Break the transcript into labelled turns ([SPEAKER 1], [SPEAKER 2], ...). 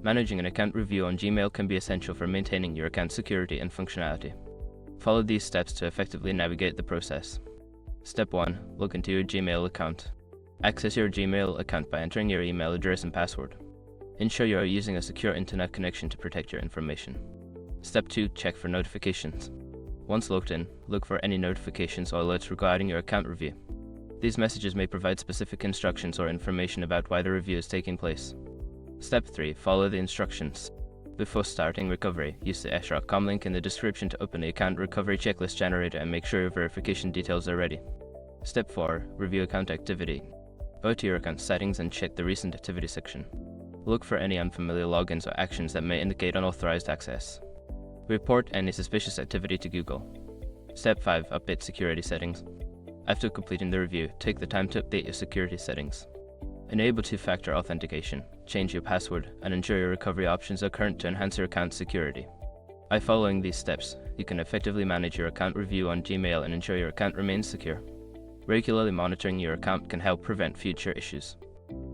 [SPEAKER 1] Managing an account review on Gmail can be essential for maintaining your account security and functionality. Follow these steps to effectively navigate the process. Step 1. Log into your Gmail account. Access your Gmail account by entering your email address and password. Ensure you are using a secure internet connection to protect your information. Step 2. Check for notifications. Once logged in, look for any notifications or alerts regarding your account review. These messages may provide specific instructions or information about why the review is taking place. Step 3. Follow the instructions. Before starting recovery, use the Escher.com link in the description to open the account recovery checklist generator and make sure your verification details are ready. Step 4. Review account activity. Go to your account settings and check the recent activity section. Look for any unfamiliar logins or actions that may indicate unauthorized access. Report any suspicious activity to Google. Step 5. Update security settings. After completing the review, take the time to update your security settings. Enable two-factor authentication, change your password, and ensure your recovery options are current to enhance your account security. By following these steps, you can effectively manage your account review on Gmail and ensure your account remains secure. Regularly monitoring your account can help prevent future issues.